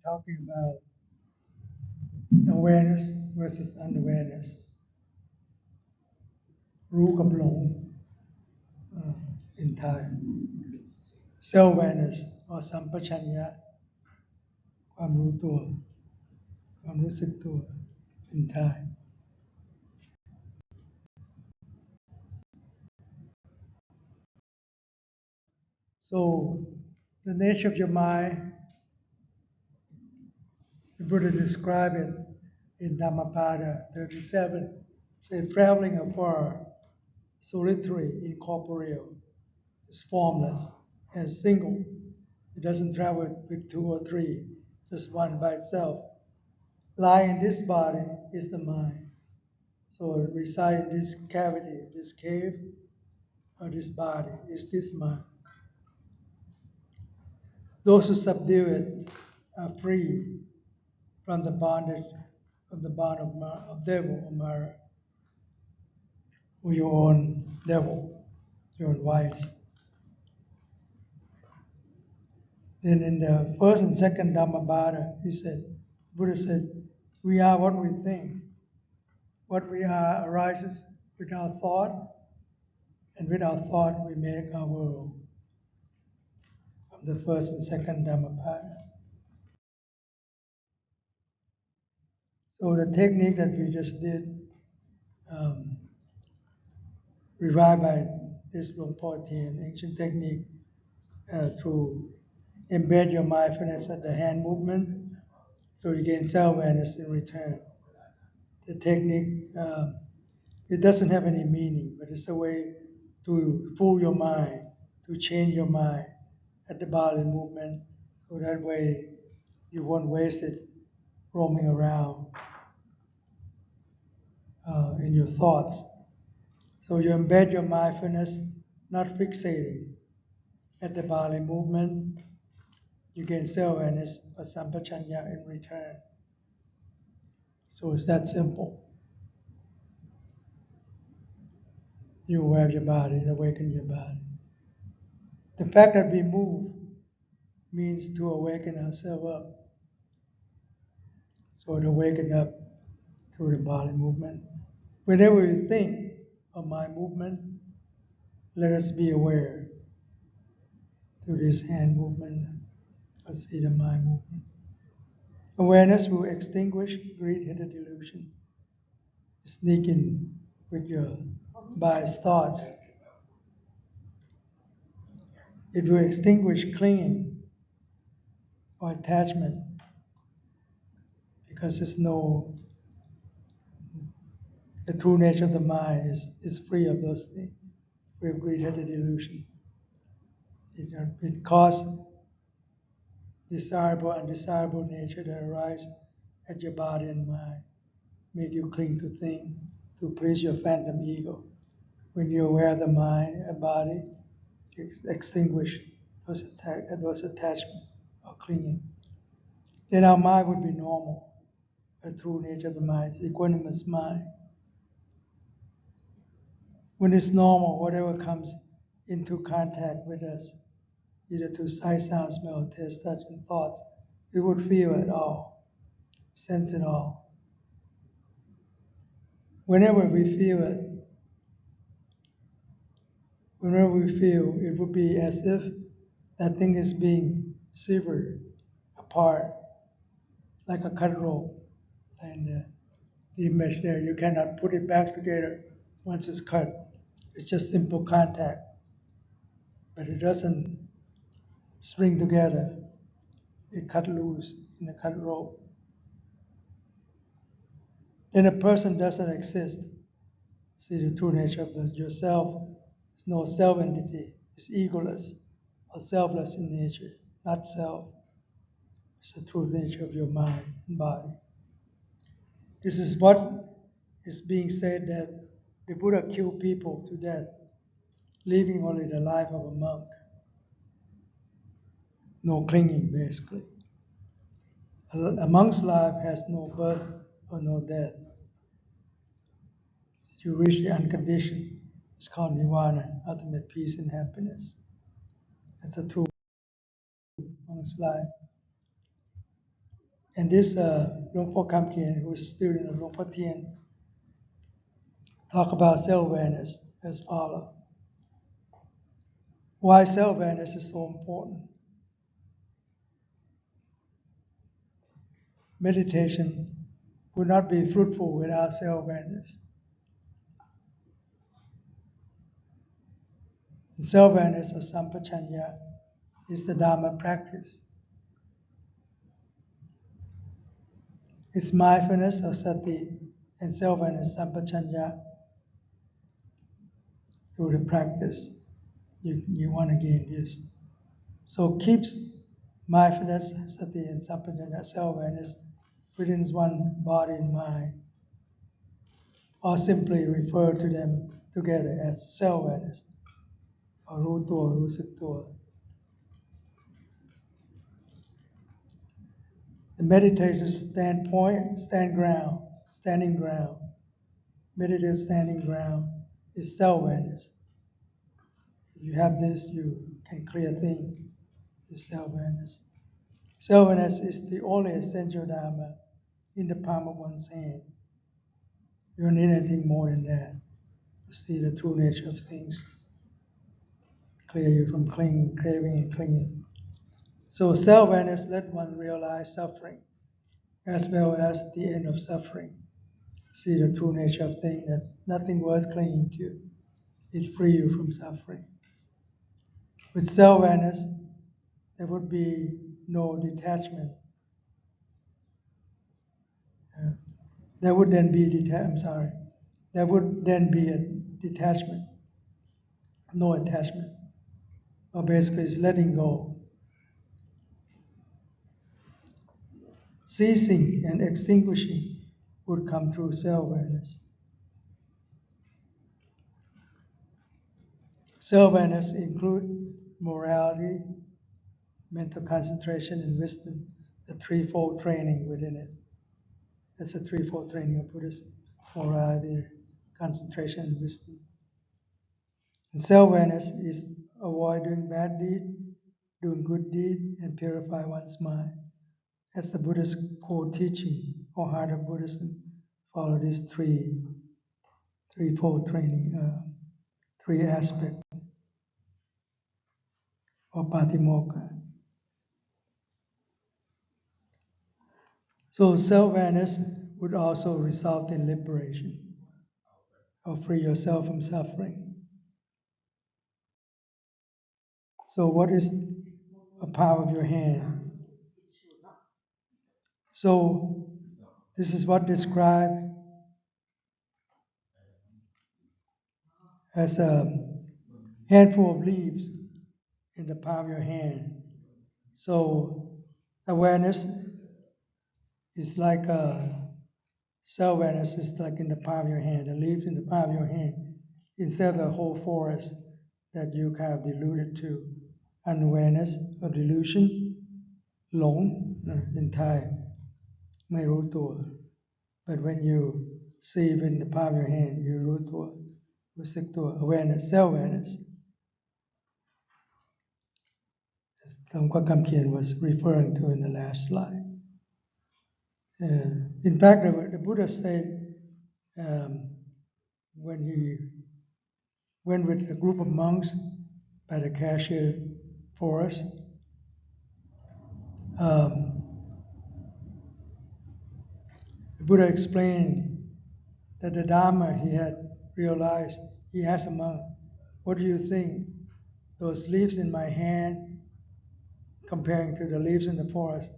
talking about awareness versus unawareness รู้กับหลง in Thai self-awareness or Sampajanna ความรู้ตัวความรู้สึกตัว in Thai so the nature of your mind, the Buddha described it in Dharmapada 37, say traveling afar, solitary, incorporeal, is formless and single. It doesn't travel with two or three, just one by itself. Lying in this body is the mind. So it resides in this cavity, this cave, or this body is this mind. Those who subdue it are free from the bondage, from the bond of devil or Mara, or your own devil, your own vice. Then in the first and second Dharmapada, Buddha said, we are what we think. What we are arises with our thought, and with our thought we make our world. From the first and second Dhammapada. So the technique that we just did, revived by this Luang Tian ancient technique, through embed your mindfulness at the hand movement, so you gain self-awareness in return. The technique, it doesn't have any meaning, but it's a way to fool your mind, to change your mind at the body movement, so that way you won't waste it roaming around in your thoughts. So you embed your mindfulness, not fixating at the body movement, you gain self-awareness or Sampajanna in return. So it's that simple. You aware of your body, awaken your body. The fact that we move means to awaken ourselves up. So to awaken up through the body movement. Whenever we think of mind movement, let us be aware through this hand movement or see the mind movement. Awareness will extinguish greed-headed delusion. Sneak in with your biased thoughts. It will extinguish clinging or attachment, because the true nature of the mind is free of those things, free of greed-headed delusion. It causes desirable and undesirable nature that arise at your body and mind, make you cling to things to please your phantom ego. When you're aware of the mind and body, you extinguish those attachments or clinging. Then our mind would be normal. The true nature of the mind is equanimous mind. When it's normal, whatever comes into contact with us, either through sight, sound, smell, taste, touch, and thoughts, we would feel it all, sense it all. Whenever we feel it, it would be as if that thing is being severed apart, like a cut rope. And the image there, you cannot put it back together once it's cut. It's just simple contact, but it doesn't string together. It cut loose in a cut rope. Then a person doesn't exist. See the true nature of yourself. There's no self-entity. It's egoless or selfless in nature, not self. It's the true nature of your mind and body. This is what is being said, that the Buddha killed people to death, leaving only the life of a monk. No clinging, basically. A monk's life has no birth or no death. You reach the unconditioned. It's called nirvana, ultimate peace and happiness. That's a true monk's life. And this Luang Por Kam Kien, who is a student of Luang Por Tien, talk about self-awareness as follows. Why self-awareness is so important? Meditation would not be fruitful without self-awareness. Self-awareness or Sampajanna is the Dharma practice. It's mindfulness or sati and self-awareness Sampajanna through the practice. You want to gain this. So keeps mindfulness, sati, and Sampajanna, self-awareness within one body and mind, or simply refer to them together as self-awareness, or รู้ตัว รู้สึกตัว. The meditative standing ground, meditative standing ground is self-awareness. If you have this, you can clear things. Is self-awareness. Self-awareness is the only essential Dharma in the palm of one's hand. You don't need anything more than that to see the true nature of things, clear you from craving and clinging. So self-awareness let one realize suffering as well as the end of suffering. See the true nature of things, that nothing worth clinging to. It free you from suffering. With self-awareness, there would be no detachment. There would then be There would then be a detachment, no attachment. Or basically, it's letting go. Ceasing and extinguishing would come through self-awareness. Self-awareness includes morality, mental concentration, and wisdom, the threefold training within it. That's a threefold training of Buddhism: morality, concentration, and wisdom. And self-awareness is avoid doing bad deed, doing good deed, and purify one's mind. As the Buddhist core teaching or heart of Buddhism, follow these threefold training, three aspects of Patimokkha. So self-awareness would also result in liberation, or free yourself from suffering. So what is a palm of your hand? So this is what described as a handful of leaves in the palm of your hand. So awareness is like self-awareness is like in the palm of your hand, the leaves in the palm of your hand, instead of the whole forest that you have deluded to. Unawareness or delusion, หลง in Thai, ไม่รู้ตัว But when you see it in the palm of your hand, you รู้ตัว รู้สึกตัว awareness, self-awareness. As Kongsak Tanphaichitr was referring to in the last slide. In fact, the Buddha said when he went with a group of monks by the cassia forest, the Buddha explained that the Dharma he had realized, he asked a monk, what do you think? Those leaves in my hand, comparing to the leaves in the forest,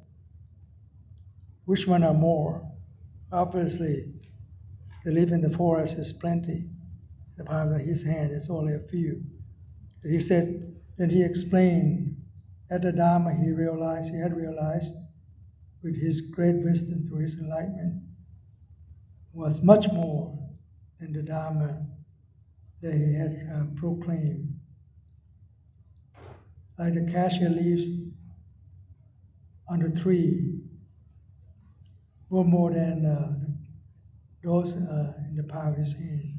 which one are more? Obviously, the leaf in the forest is plenty. The palm of his hand is only a few. He said, then he explained that the Dharma he had realized with his great wisdom through his enlightenment was much more than the Dharma that he had proclaimed. Like the cassia leaves on the tree were more than those in the palm of his hand.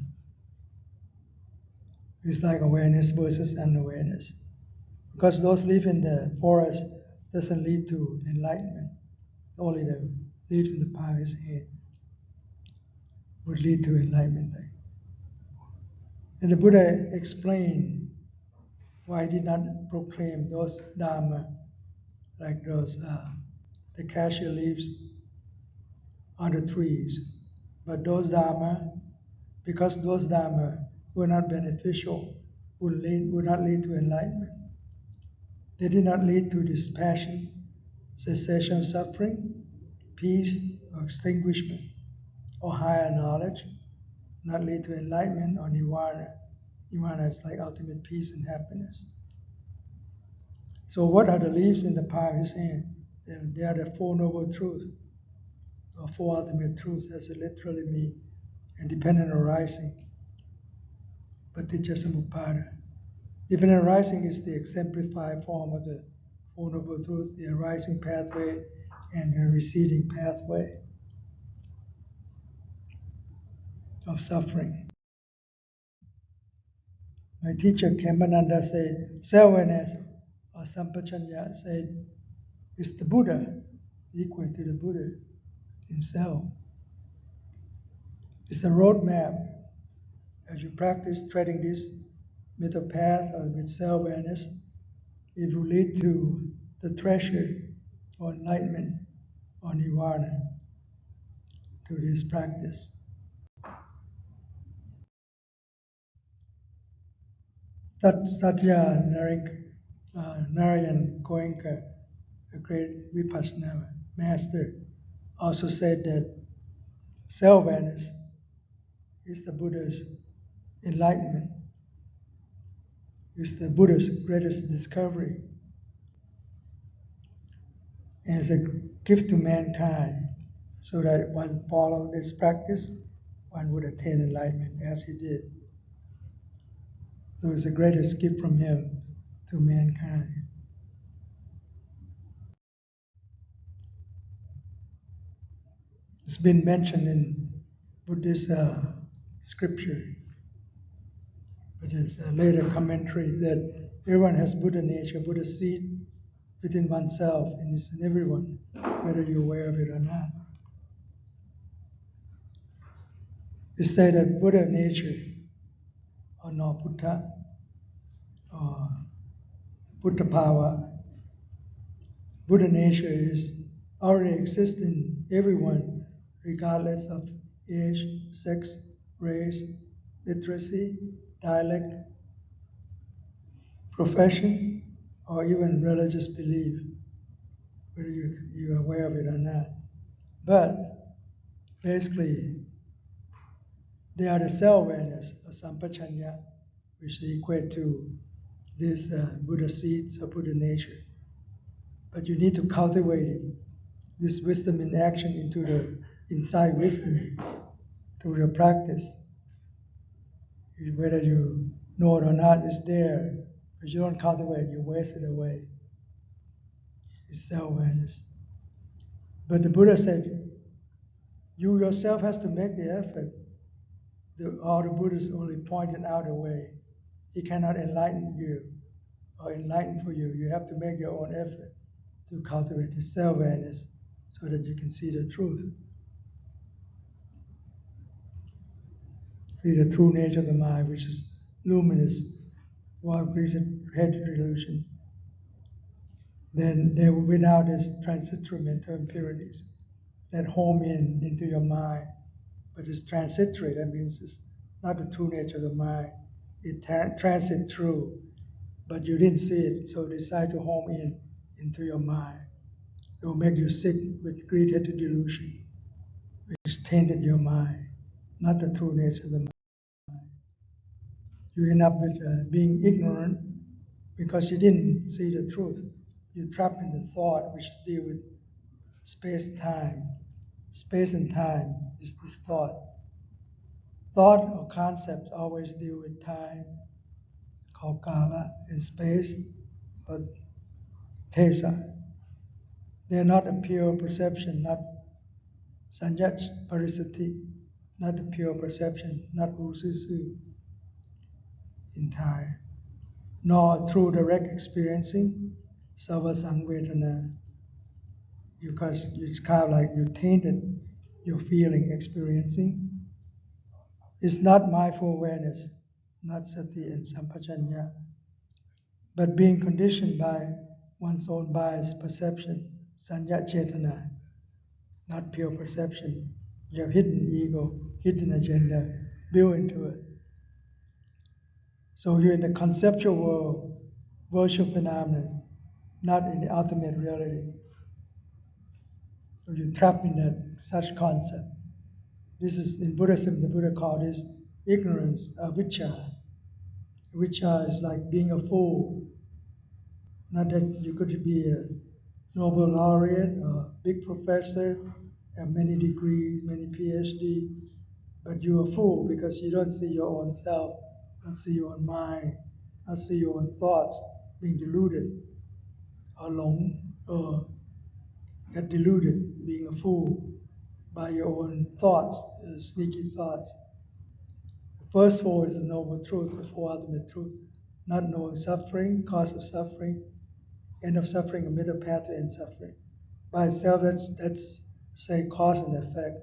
It's like awareness versus unawareness. Because those leaves in the forest doesn't lead to enlightenment. only the leaves in the palm of his hand would lead to enlightenment. And the Buddha explained why he did not proclaim those Dharma like those the cassia leaves on the trees. But those Dharma, because those Dharma were not beneficial, would not lead to enlightenment. They did not lead to dispassion, cessation of suffering, peace, or extinguishment, or higher knowledge, not lead to enlightenment or nirvana. Nirvana is like ultimate peace and happiness. So what are the leaves in the palm of his hand? They are the Four Noble Truths, or Four Ultimate Truths, as it literally means, independent arising, paticca samuppada. Dependent arising is the exemplified form of the Four Noble Truths, the arising pathway and the receding pathway of suffering. My teacher Kembananda said, self-awareness or Sampajanna said, it's the Buddha, equal to the Buddha himself. It's a roadmap. As you practice treading this middle path or with self-awareness, it will lead to the treasure or enlightenment or nirvana through this practice. Satya Narayan Goenka, a great Vipassana master, also said that self-awareness is the Buddha's enlightenment, is the Buddha's greatest discovery, and it's a gift to mankind, so that one follow this practice, one would attain enlightenment as he did. So it's the greatest gift from him to mankind. It's been mentioned in Buddhist scripture, but it's a later commentary that everyone has Buddha nature, Buddha seed within oneself, and it's in everyone, whether you're aware of it or not. It's said that Buddha nature, or no Buddha, or Buddha power, Buddha nature is already exists in everyone, regardless of age, sex, race, literacy, dialect, profession, or even religious belief, whether you're aware of it or not. But basically, they are the self-awareness or Sampajanna, which equate to this Buddha seeds or Buddha nature. But you need to cultivate it, this wisdom in action into the inside wisdom through your practice. Whether you know it or not, it's there. But you don't cultivate it, you waste it away. It's self-awareness. But the Buddha said, you yourself has to make the effort. All the Buddhas only pointed out a way. He cannot enlighten you or enlighten for you. You have to make your own effort to cultivate the self-awareness so that you can see the truth. See the true nature of the mind, which is luminous, without reason, head delusion. Then they will win out as transitory mental impurities that home into your mind. But it's transitory, that means it's not the true nature of the mind. It transits through, but you didn't see it, so decide to home into your mind. It will make you sick with greed-headed delusion, which tainted your mind, not the true nature of the mind. You end up with being ignorant because you didn't see the truth. You're trapped in the thought, which deal with space-time. Space and time is this thought. Thought or concepts always deal with time, called kala, and space, or tesa. They're not a pure perception, not sanyaj parisati, not a pure perception, not ususu in time, nor through direct experiencing, sava sangvedana. because it's kind of like you tainted your feeling, experiencing. It's not mindful awareness, not sati and sampajanna, but being conditioned by one's own biased perception, sanya chetana, not pure perception. You have hidden ego, hidden agenda built into it. So you're in the conceptual world, virtual phenomenon, not in the ultimate reality. So you're trapped in that such concept. This is in Buddhism, the Buddha called this ignorance, avijja. Avijja is like being a fool. Not that you could be a Nobel laureate or big professor, have many degrees, many PhD, but you're a fool because you don't see your own self, don't see your own mind, don't see your own thoughts being deluded or long or get deluded, being a fool by your own thoughts, sneaky thoughts. The first four is the noble truth, the four ultimate truth, not knowing suffering, cause of suffering, end of suffering, a middle path to end suffering. By itself, that's say cause and effect.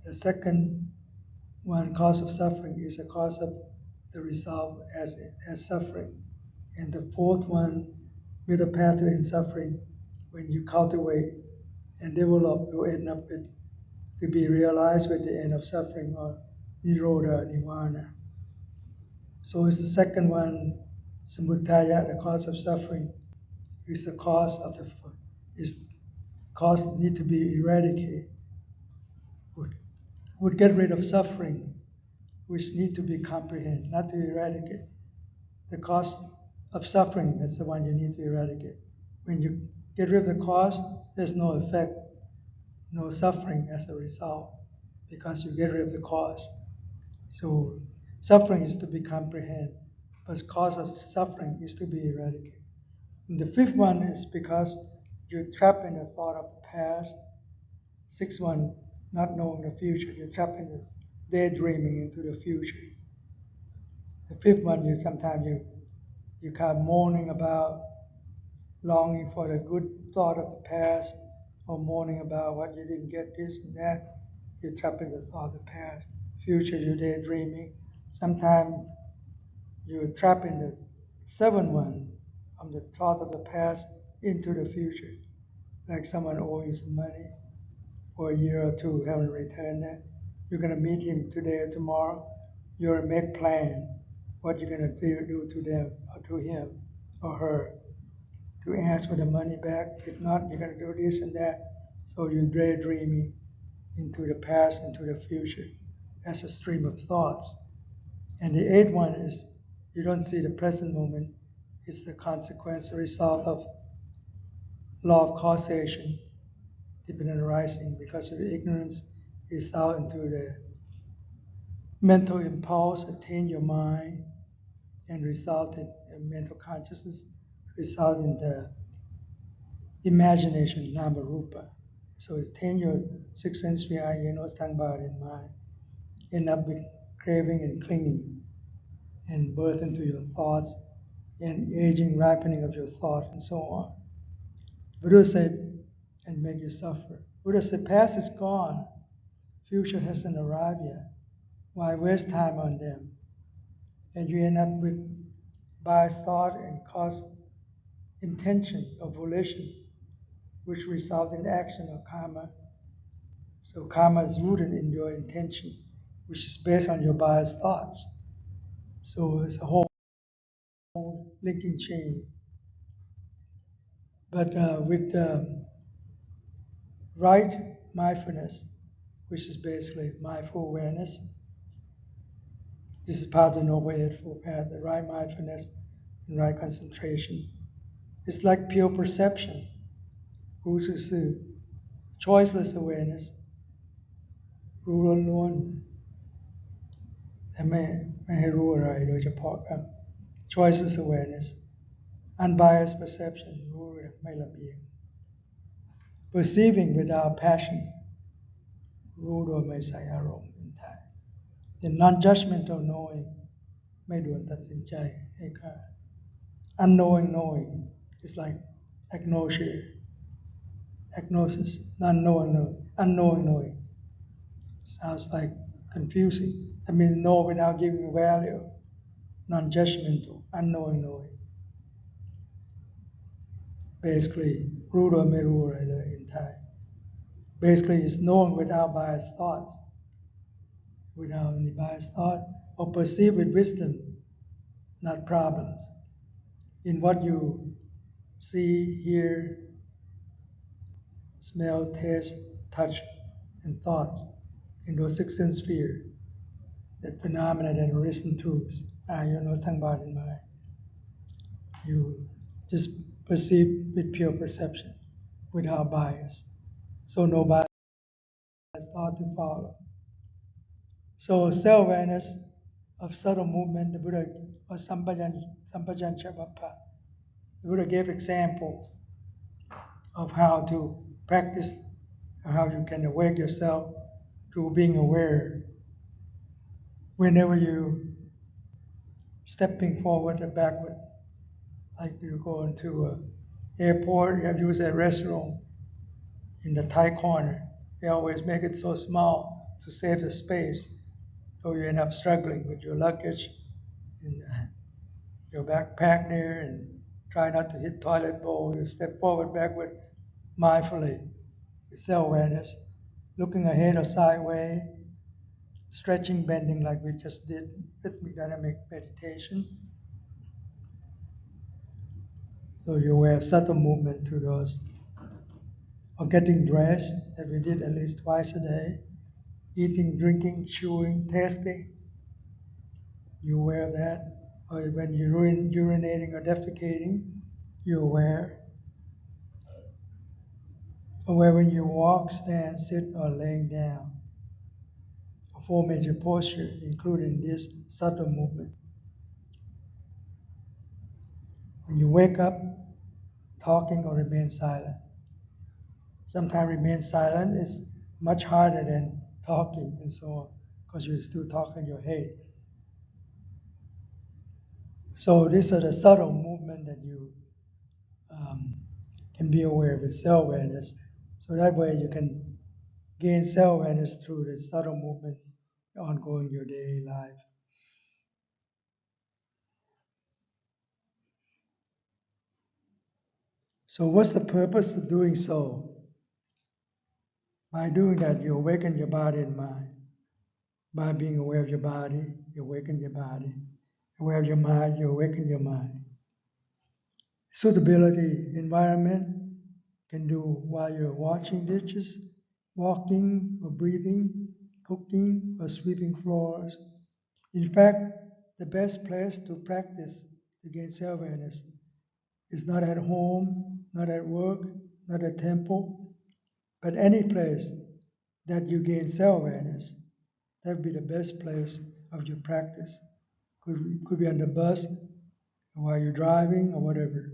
The second one, cause of suffering, is a cause of the result as suffering. And the fourth one, middle path to end suffering, when you cultivate and develop, you end up with to be realized with the end of suffering or nirodha, nirvana. So it's the second one, samudaya, the cause of suffering, is the cause of is cause need to be eradicated. Would get rid of suffering, which need to be comprehended, not to eradicate. The cause of suffering, that's the one you need to eradicate. When you get rid of the cause, there's no effect, no suffering as a result, because you get rid of the cause. So suffering is to be comprehended, but cause of suffering is to be eradicated. And the fifth one is because you're trapped in the thought of the past. Sixth one, not knowing the future. You're trapped in the daydreaming into the future. The fifth one, you kind of mourning about, longing for the good thought of the past, or mourning about what you didn't get, this and that. You're trapped in the thought of the past. Future, you're daydreaming. Sometimes you're trapped in the seventh one, from the thought of the past into the future. Like someone owes you some money for a year or two, haven't returned it. You're going to meet him today or tomorrow. You're going to make plan what you're going to do to them or to him or her to ask for the money back. If not, you're going to do this and that. So you're daydreaming into the past, into the future as a stream of thoughts. And the eighth one is you don't see the present moment. It's the consequence, the result of law of causation, dependent arising, because your ignorance is out into the mental impulse, attain your mind, and result in mental consciousness, result in the imagination, nama rupa. So it's attain your six sensory eye, stand body and mind, end up with craving and clinging, and birth into your thoughts, and aging, ripening of your thought, and so on. Buddha said, and make you suffer. Buddha said, past is gone, future hasn't arrived yet. Why waste time on them? And you end up with biased thought and cause intention or volition, which result in action or karma. So karma is rooted in your intention, which is based on your biased thoughts. So it's a whole linking chain. But with right mindfulness, which is basically mindful awareness, this is part of the Noble Eightfold Path, the right mindfulness and right concentration. It's like pure perception, รู้ซื่อ choiceless awareness, รู้ล้วนๆแต่ไม่ให้รู้อะไรโดยเฉพาะครับ choiceless awareness, unbiased perception, รู้อย่างไม่ลำเอียง perceiving without passion, รู้โดยไม่ใส่อารมณ์เป็นไทย the non-judgmental knowing, ไม่ด่วนตัดสินใจให้ค่า unknowing knowing is like agnosia, agnosis, unknowing. Sounds like confusing. I mean, know without giving value, non-judgmental, unknowing. Basically, Ruda Meru in Thai. Basically, it's known without biased thoughts, without any biased thought, or perceived with wisdom, not problems. In what you see, hear, smell, taste, touch, and thoughts, in those six sense spheres, that phenomena that arisen to thang bad in mind. You just perceive with pure perception, without bias. So no bias thought to follow. So self-awareness of subtle movement, the Buddha, or Sampajanna, the Buddha gave example of how to practice, how you can awake yourself through being aware. Whenever you stepping forward or backward, like you go into an airport, you have to use a restroom in the Thai corner. They always make it so small to save the space, so you end up struggling with your luggage and your backpack there, and try not to hit toilet bowl. You step forward, backward, mindfully, with self-awareness, looking ahead or sideways, stretching, bending like we just did, rhythmic dynamic meditation. So you're aware of subtle movement through those. Or getting dressed, that we did at least twice a day. Eating, drinking, chewing, tasting. You're aware of that. Or when you're urinating or defecating, you're aware. Aware when you walk, stand, sit, or laying down. Four major postures, including this subtle movement. When you wake up, talking or remain silent. Sometimes remain silent is much harder than talking and so on, because you're still talking in your head. So these are the subtle movement that you can be aware of with self-awareness. So that way you can gain self-awareness through the subtle movement ongoing in your daily life. So what's the purpose of doing so? By doing that, you awaken your body and mind. By being aware of your body, you awaken your body. Aware of your mind, you awaken your mind. Suitability environment can do while you're washing dishes, walking or breathing, cooking or sweeping floors. In fact, the best place to practice to gain self-awareness is not at home, not at work, not at temple, but any place that you gain self-awareness. That would be the best place of your practice. Could be on the bus, or while you're driving, or whatever.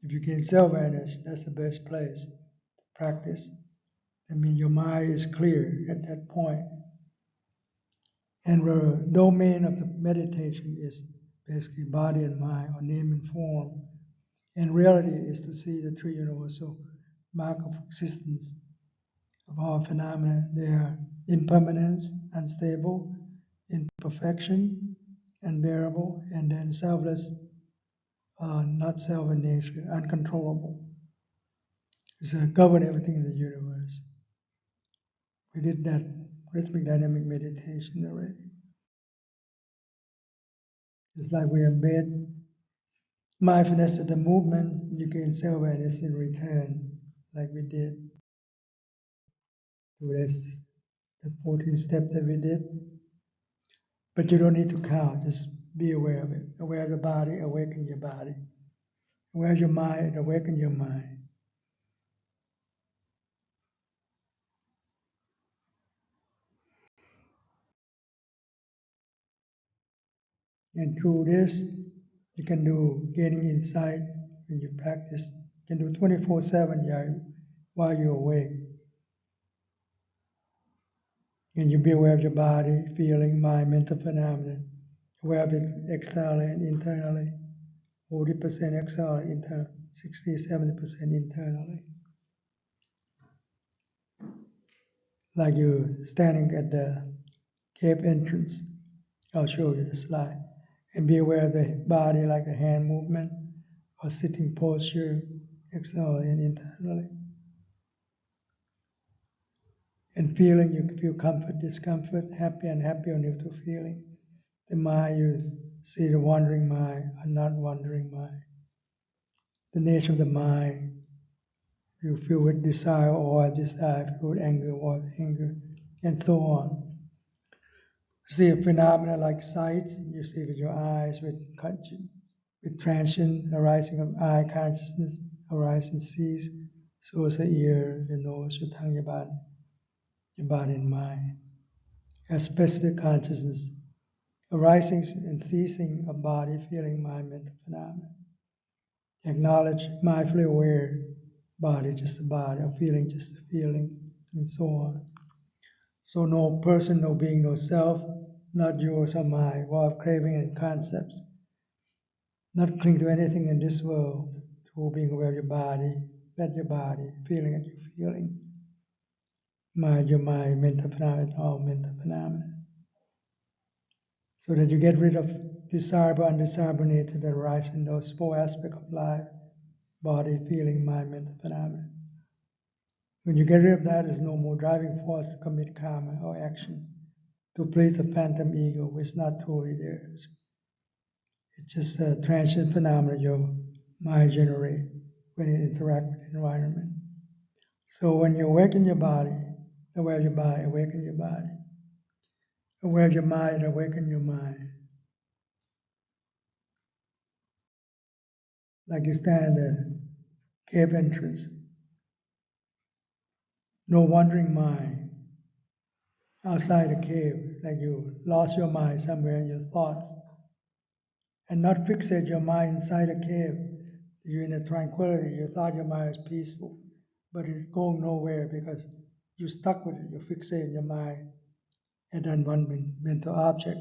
If you gain self-awareness, that's the best place to practice. I mean, your mind is clear at that point. And the domain of the meditation is basically body and mind, or name and form. And reality is to see the three universal mark of existence of all phenomena. They are impermanence, unstable, imperfection, unbearable, and then selfless, not self in nature, uncontrollable. It's govern everything in the universe. We did that rhythmic dynamic meditation already. It's like we embed mindfulness of the movement, you gain self-awareness in return, like we did. So that's the 14 step that we did. But you don't need to count, just be aware of it. Aware of the body, awaken your body. Aware of your mind, awaken your mind. And through this, you can do gaining insight when you practice. You can do 24/7 while you're awake. And you be aware of your body, feeling, mind, mental phenomena. Aware of it externally and internally. 40% externally, 60, 70% internally. like you standing at the cave entrance. I'll show you the slide. And be aware of the body, like the hand movement or sitting posture, externally and internally. And feeling, you feel comfort, discomfort, happy, unhappy, or neutral feeling. The mind, you see the wandering mind or not wandering mind. The nature of the mind, you feel with desire or desire, feel with anger or anger, and so on. See a phenomena like sight, you see with your eyes, with transient arising of eye consciousness, arising sees, so is the ear, the nose, your tongue, your body and mind. A specific consciousness, arising and ceasing of body, feeling, mind, mental phenomena. Acknowledge, mindfully aware, body, just a body, or feeling, just a feeling, and so on. So no person, no being, no self, not yours or mine, void of craving and concepts. Not cling to anything in this world, to being aware of your body, at your body, feeling at your feeling. Mind, your mind, mental phenomena, all mental phenomena. So that you get rid of desirable, undesirable nature that arise in those four aspects of life: body, feeling, mind, mental phenomena. When you get rid of that, there's no more driving force to commit karma or action to please the phantom ego, which is not truly theirs. It's just a transient phenomenon your mind generates when it interacts with the environment. So when you awaken your body, aware of your body, awaken your body. Aware of your mind, awaken your mind. Like you stand at the cave entrance, no wandering mind outside the cave, like you lost your mind somewhere in your thoughts, and not fixate your mind inside a cave. You're in a tranquility, you thought your mind is peaceful, but it's going nowhere because you're stuck with it, you're fixating your mind at that one mental object.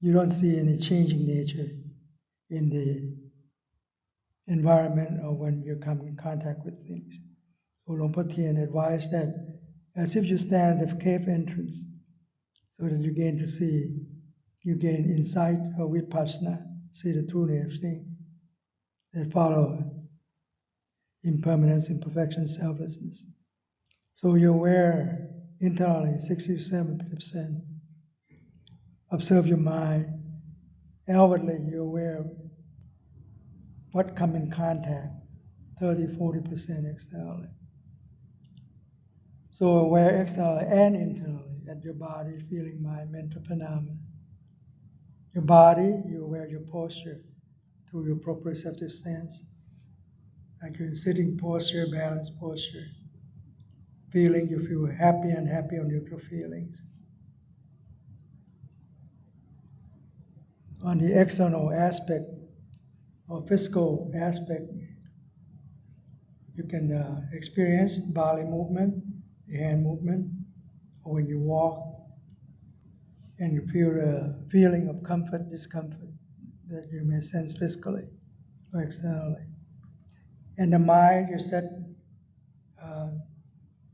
You don't see any changing nature in the environment or when you come in contact with things. So Luang Por Tien advised that as if you stand at the cave entrance, so that you gain to see, you gain insight or vipassana, see the true nature of things that follow impermanence, imperfection, selflessness. So you're aware internally, 60 to 70%. Observe your mind. Outwardly, you're aware of what come in contact, 30, 40% externally. So aware externally and internally at your body, feeling, mind, mental phenomena. Your body, you're aware of your posture through your proprioceptive sense, like you're in sitting posture, balanced posture. Feeling, you feel happy, unhappy, or neutral feelings. On the external aspect or physical aspect, you can experience body movement, the hand movement, or when you walk, and you feel a feeling of comfort, discomfort that you may sense physically or externally. And the mind, you set uh,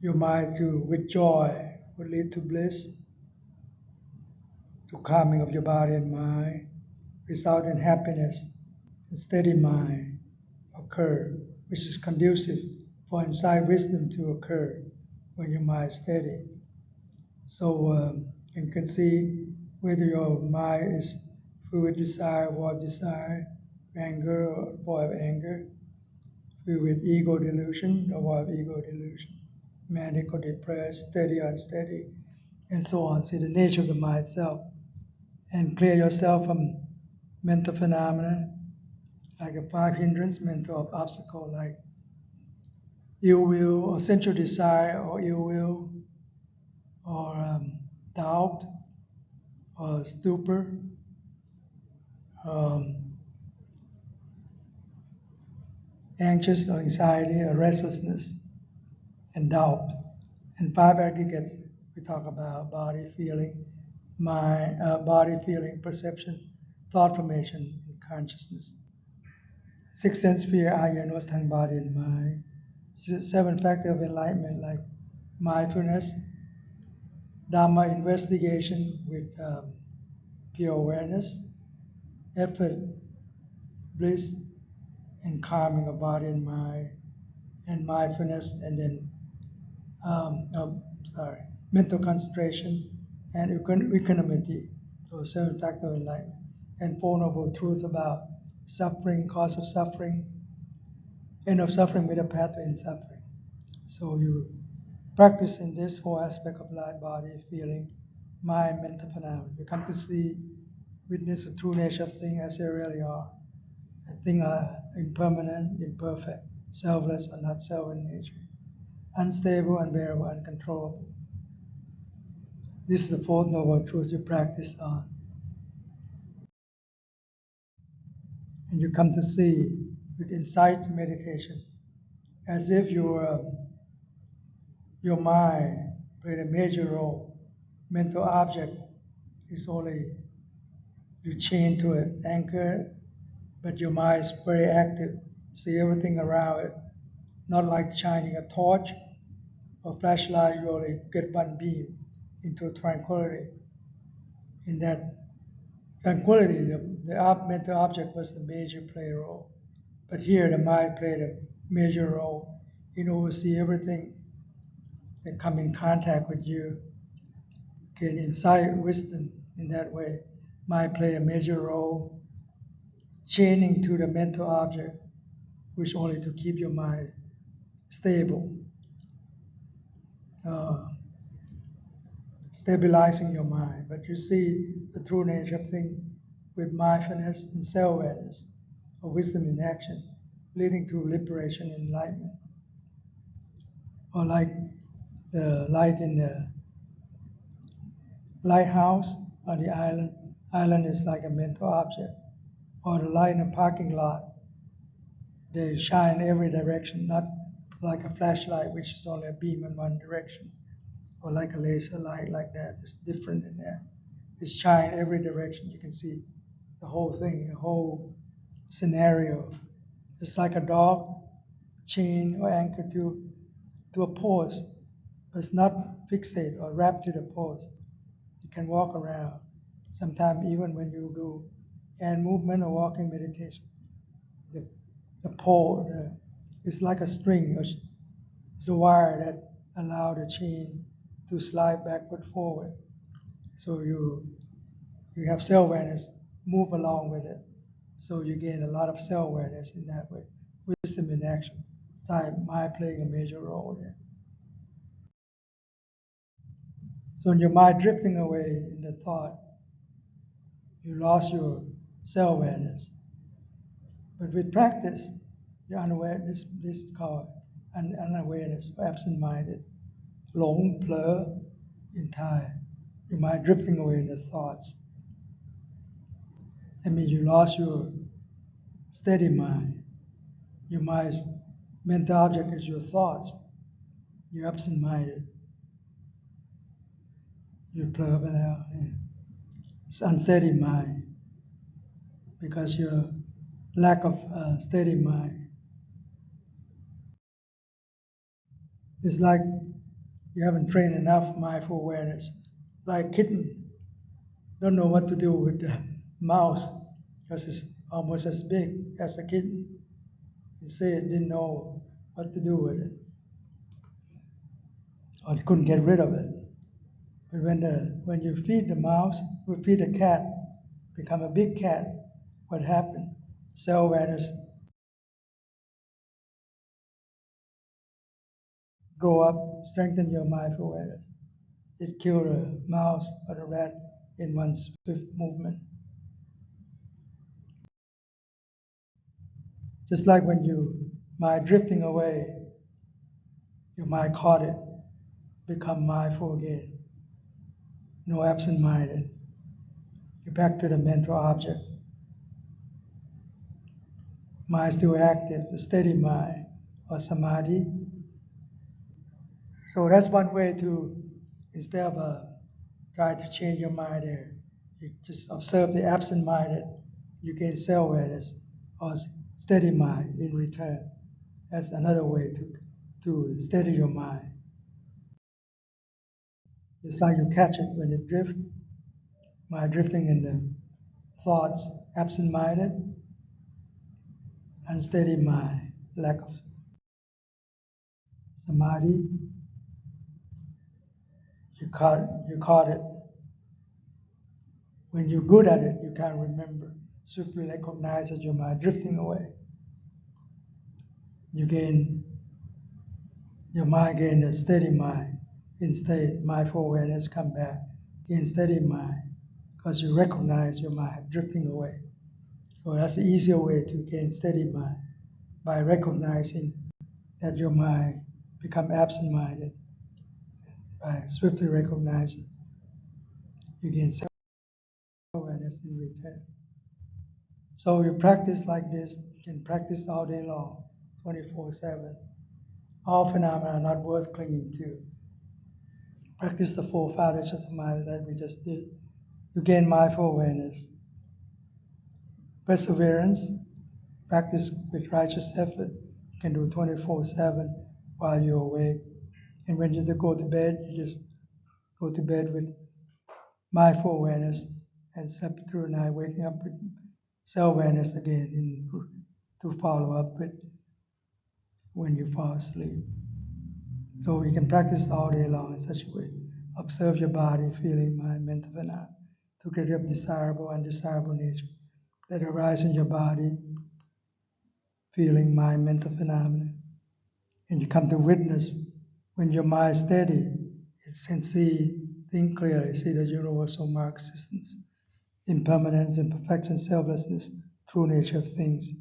your mind to, with joy, would lead to bliss, to calming of your body and mind, result in happiness and steady mind occur, which is conducive for insight wisdom to occur when your mind is steady. So you can see whether your mind is filled with desire, void of desire, anger, or void of anger, filled with ego delusion, or void of ego delusion, manic or depressed, steady or unsteady, and so on. See the nature of the mind itself, and clear yourself from mental phenomena like a five hindrance, mental obstacle like ill will or sensual desire or ill will or doubt or stupor, um, anxious or anxiety or restlessness and doubt. And five aggregates we talk about: body, feeling, mind, body, feeling, perception, thought formation, and consciousness. Six sense sphere, eye, nose, tongue, body, and mind. Seven factor of enlightenment like mindfulness, Dharma investigation with pure awareness, effort, bliss, and calming of body and mind, and mindfulness, and then um, um, sorry, mental concentration and equanimity, so seven factor enlightenment, and Four Noble Truths about suffering, cause of suffering, end of suffering, middle path to end suffering. So you practice in this whole aspect of life, body, feeling, mind, mental phenomena. You come to see, witness the true nature of things as they really are. And things are impermanent, imperfect, selfless, or not self in nature, unstable, unbearable, uncontrollable. This is the fourth noble truth you practice on. And you come to see with insight meditation as if your mind played a major role. Mental object is only you chain to it, anchor, but your mind is very active. See everything around it, not like shining a torch or flashlight, you only get one beam into tranquility. In that tranquility, the mental object was the major player role. But here, the mind played a major role in oversee everything that come in contact with you. Gain insight, wisdom in that way. Mind play a major role, chaining to the mental object, which only to keep your mind stable, uh, stabilizing your mind. But you see the true nature of things with mindfulness and self-awareness, or wisdom in action, leading to liberation and enlightenment. Or like the light in the lighthouse on the island. Island is like a mental object. Or the light in a parking lot. They shine every direction, not like a flashlight, which is only a beam in one direction, or like a laser light like that. It's different in that. It's shine every direction. You can see the whole thing, the whole scenario. It's like a dog chained or anchored to a post, but it's not fixated or wrapped to the post. You can walk around. Sometimes even when you do hand movement or walking meditation, the, the pole is like a string. It's a wire that allow the chain to slide backward forward. So you have self-awareness, move along with it. So you gain a lot of self-awareness in that way. Wisdom in action. Mind playing a major role there. So in your mind drifting away in the thought, you lost your self-awareness. But with practice, you're unaware. This is called unawareness, absent-minded. หลง blur in Thai. Your mind drifting away in the thoughts. I mean, you lost your steady mind. Your mind's mental object is your thoughts. You're absent-minded. You blurไปแล้ว It's unsteady mind because your lack of steady mind. It's like you haven't trained enough mindful awareness. Like kitten don't know what to do with the mouse because it's almost as big as a kitten. He said it didn't know what to do with it, or he couldn't get rid of it. But when you feed the mouse, we feed a cat, become a big cat, what happened? Self-awareness grow up, strengthen your mindful awareness. It killed a mouse or a rat in one swift movement. Just like when you mind drifting away, your mind caught it, become mindful again. No absent-minded. You're back to the mental object. Mind still active, a steady mind, or samadhi. So that's one way to, instead of trying to change your mind there, you just observe the absent-minded, you gain self-awareness, or steady mind in return. That's another way to steady your mind. It's like you catch it when it drifts. My drifting in the thoughts, absent-minded, unsteady mind, lack of samadhi. You caught it. When you're good at it, you can't remember. Swiftly recognize that your mind drifting away. Your mind gain a steady mind. Instead, mindful awareness come back. Gain steady mind because you recognize your mind drifting away. So that's the easier way to gain steady mind, by recognizing that your mind become absent-minded. By swiftly recognizing, you gain self-awareness in return. So you practice like this, you can practice all day long, 24/7. All phenomena are not worth clinging to. Practice the 4 foundations of mind that we just did. You gain mindful awareness. Perseverance, practice with righteous effort. You can do 24/7 while you're awake. And when you go to bed, you just go to bed with mindful awareness and sleep through the night, waking up with self-awareness again to follow up with when you fall asleep. So you can practice all day long in such a way. Observe your body, feeling, mind, mental phenomena, to get rid of desirable and undesirable nature that arise in your body, feeling, mind, mental phenomena. And you come to witness when your mind is steady, you can see, think clearly, see the universal mark existence, impermanence, imperfection, selflessness, true nature of things.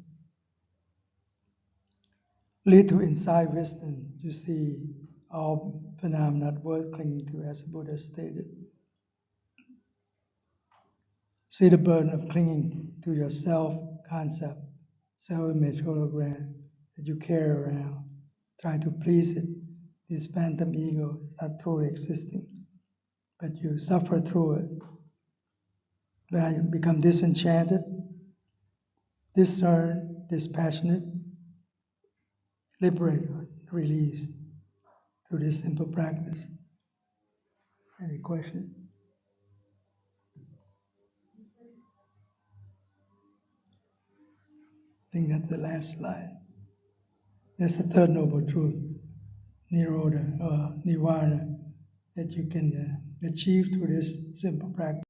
Lead to insight wisdom. You see all phenomena not worth clinging to, as the Buddha stated. See the burden of clinging to your self-concept, self-image, hologram that you carry around. Try to please it. This phantom ego is not truly existing, but you suffer through it. When you become disenchanted, discerned, dispassionate, liberate, release through this simple practice. Any questions? I think that's the last slide. That's the third noble truth, Nirodha or Nirvana, that you can achieve through this simple practice.